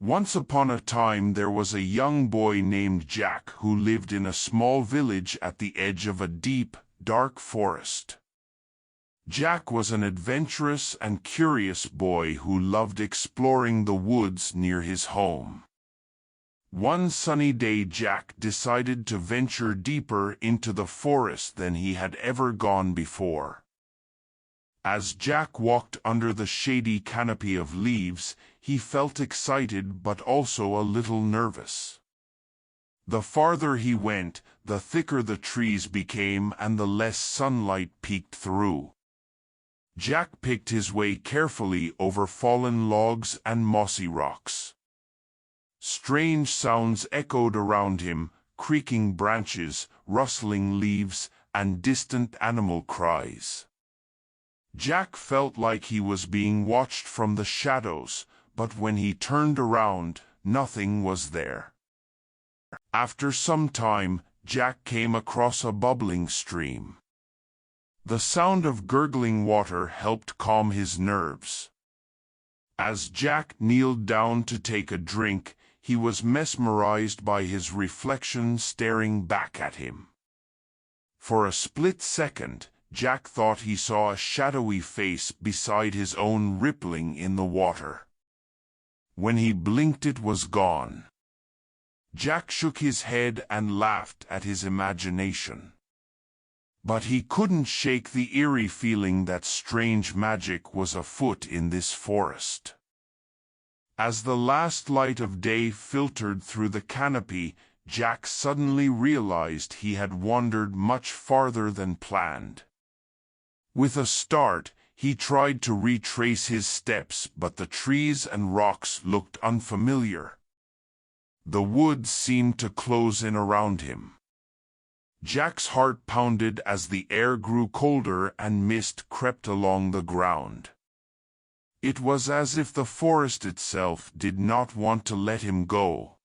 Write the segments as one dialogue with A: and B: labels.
A: Once upon a time there was a young boy named Jack who lived in a small village at the edge of a deep, dark forest. Jack was an adventurous and curious boy who loved exploring the woods near his home. One sunny day Jack decided to venture deeper into the forest than he had ever gone before. As Jack walked under the shady canopy of leaves, he felt excited but also a little nervous. The farther he went, the thicker the trees became and the less sunlight peeked through. Jack picked his way carefully over fallen logs and mossy rocks. Strange sounds echoed around him, creaking branches, rustling leaves, and distant animal cries. Jack felt like he was being watched from the shadows, but when he turned around, nothing was there. After some time, Jack came across a bubbling stream. The sound of gurgling water helped calm his nerves. As Jack kneeled down to take a drink, he was mesmerized by his reflection staring back at him. For a split second, Jack thought he saw a shadowy face beside his own rippling in the water. When he blinked, it was gone. Jack shook his head and laughed at his imagination. But he couldn't shake the eerie feeling that strange magic was afoot in this forest. As the last light of day filtered through the canopy, Jack suddenly realized he had wandered much farther than planned. With a start, he tried to retrace his steps, but the trees and rocks looked unfamiliar. The woods seemed to close in around him. Jack's heart pounded as the air grew colder and mist crept along the ground. It was as if the forest itself did not want to let him go.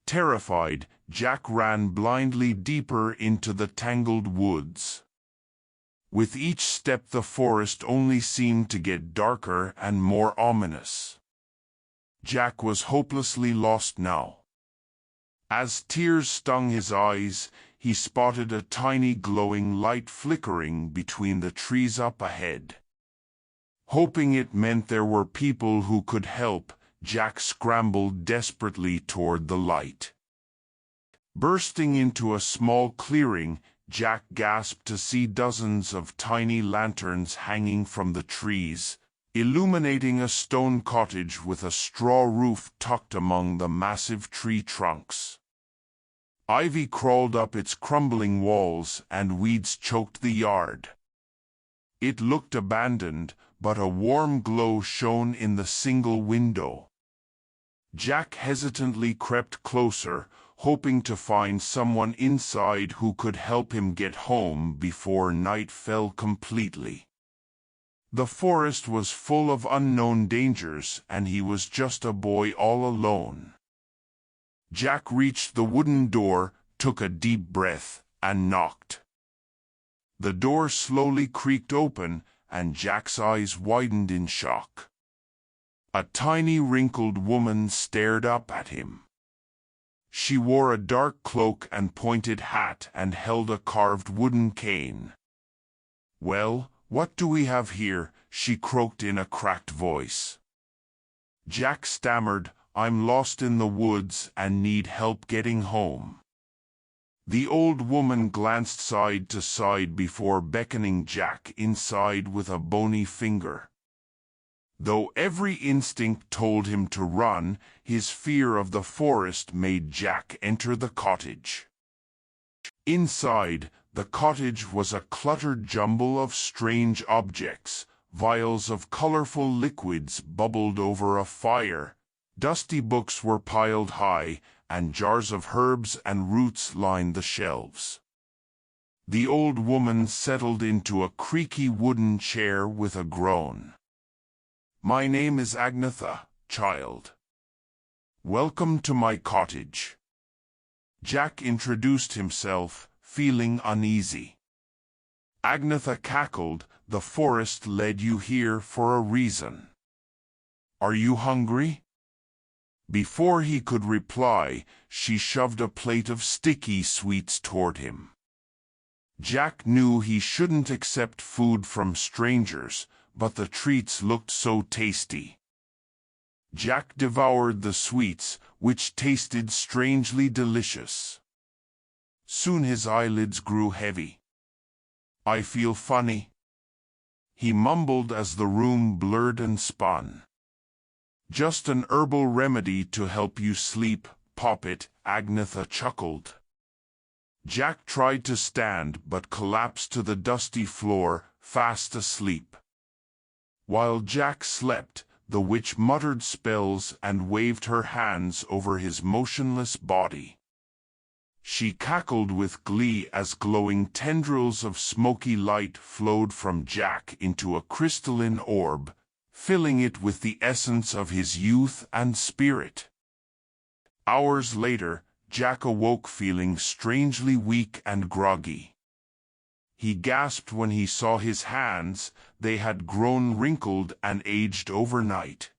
A: Terrified, Jack ran blindly deeper into the tangled woods. With each step the forest only seemed to get darker and more ominous. Jack was hopelessly lost now. As tears stung his eyes, he spotted a tiny glowing light flickering between the trees up ahead. Hoping it meant there were people who could help, Jack scrambled desperately toward the light. Bursting into a small clearing, Jack gasped to see dozens of tiny lanterns hanging from the trees, illuminating a stone cottage with a straw roof tucked among the massive tree trunks. Ivy crawled up its crumbling walls and weeds choked the yard. It looked abandoned, but a warm glow shone in the single window. Jack hesitantly crept closer, hoping to find someone inside who could help him get home before night fell completely. The forest was full of unknown dangers, and he was just a boy all alone. Jack reached the wooden door, took a deep breath, and knocked. The door slowly creaked open, and Jack's eyes widened in shock. A tiny wrinkled woman stared up at him. She wore a dark cloak and pointed hat and held a carved wooden cane. "Well, what do we have here?" she croaked in a cracked voice. Jack stammered, "I'm lost in the woods and need help getting home." The old woman glanced side to side before beckoning Jack inside with a bony finger. Though every instinct told him to run, his fear of the forest made Jack enter the cottage. Inside, the cottage was a cluttered jumble of strange objects. Vials of colorful liquids bubbled over a fire, dusty books were piled high, and jars of herbs and roots lined the shelves. The old woman settled into a creaky wooden chair with a groan. "My name is Agnetha, child. Welcome to my cottage." Jack introduced himself, feeling uneasy. Agnetha cackled, "The forest led you here for a reason. Are you hungry?" Before he could reply, she shoved a plate of sticky sweets toward him. Jack knew he shouldn't accept food from strangers, but the treats looked so tasty. Jack devoured the sweets, which tasted strangely delicious. Soon his eyelids grew heavy. "I feel funny," he mumbled as the room blurred and spun. "Just an herbal remedy to help you sleep, Poppet," Agnetha chuckled. Jack tried to stand but collapsed to the dusty floor, fast asleep. While Jack slept, the witch muttered spells and waved her hands over his motionless body. She cackled with glee as glowing tendrils of smoky light flowed from Jack into a crystalline orb, filling it with the essence of his youth and spirit. Hours later, Jack awoke feeling strangely weak and groggy. He gasped when he saw his hands. They had grown wrinkled and aged overnight.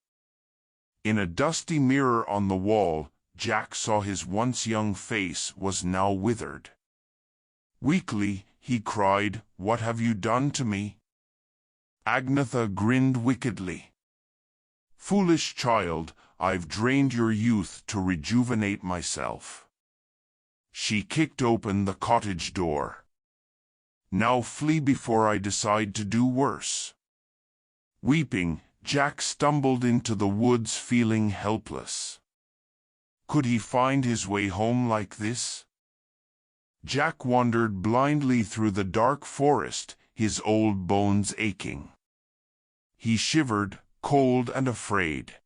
A: In a dusty mirror on the wall, Jack saw his once young face was now withered. Weakly, he cried, "What have you done to me?" Agnetha grinned wickedly. "Foolish child, I've drained your youth to rejuvenate myself." She kicked open the cottage door. "Now flee before I decide to do worse." Weeping, Jack stumbled into the woods feeling helpless. Could he find his way home like this? Jack wandered blindly through the dark forest, his old bones aching. He shivered, cold and afraid.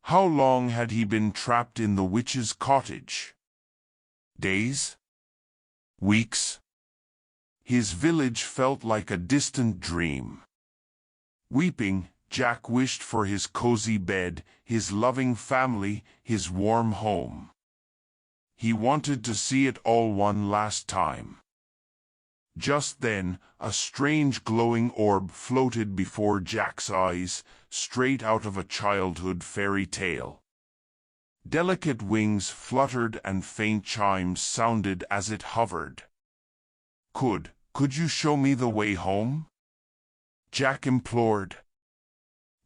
A: How long had he been trapped in the witch's cottage? Days? Weeks? His village felt like a distant dream. Weeping, Jack wished for his cozy bed, his loving family, his warm home. He wanted to see it all one last time. Just then, a strange glowing orb floated before Jack's eyes, straight out of a childhood fairy tale. Delicate wings fluttered and faint chimes sounded as it hovered. Could you show me the way home?" Jack implored.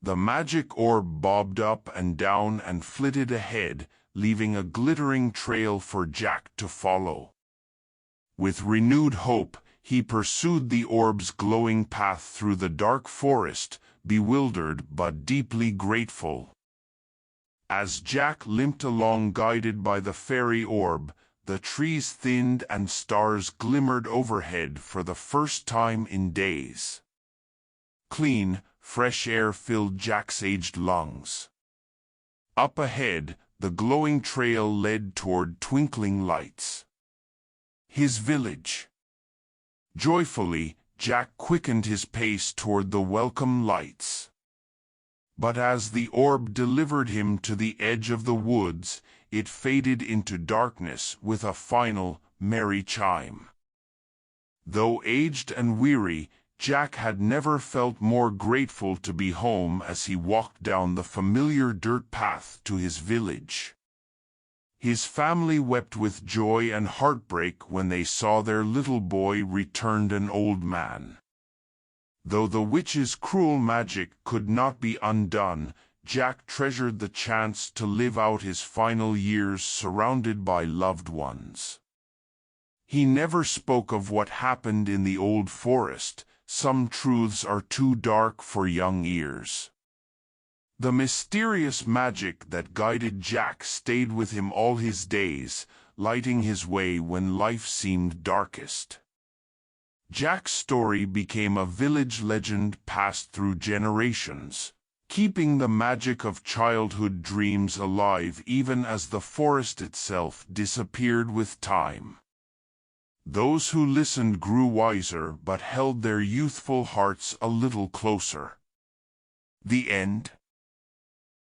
A: The magic orb bobbed up and down and flitted ahead, leaving a glittering trail for Jack to follow. With renewed hope, he pursued the orb's glowing path through the dark forest, bewildered but deeply grateful. As Jack limped along guided by the fairy orb, the trees thinned and stars glimmered overhead for the first time in days. Clean, fresh air filled Jack's aged lungs. Up ahead, the glowing trail led toward twinkling lights. His village. Joyfully, Jack quickened his pace toward the welcome lights. But as the orb delivered him to the edge of the woods, it faded into darkness with a final, merry chime. Though aged and weary, Jack had never felt more grateful to be home as he walked down the familiar dirt path to his village. His family wept with joy and heartbreak when they saw their little boy returned an old man. Though the witch's cruel magic could not be undone, Jack treasured the chance to live out his final years surrounded by loved ones. He never spoke of what happened in the old forest. Some truths are too dark for young ears. The mysterious magic that guided Jack stayed with him all his days, lighting his way when life seemed darkest. Jack's story became a village legend passed through generations, keeping the magic of childhood dreams alive even as the forest itself disappeared with time. Those who listened grew wiser but held their youthful hearts a little closer. The end.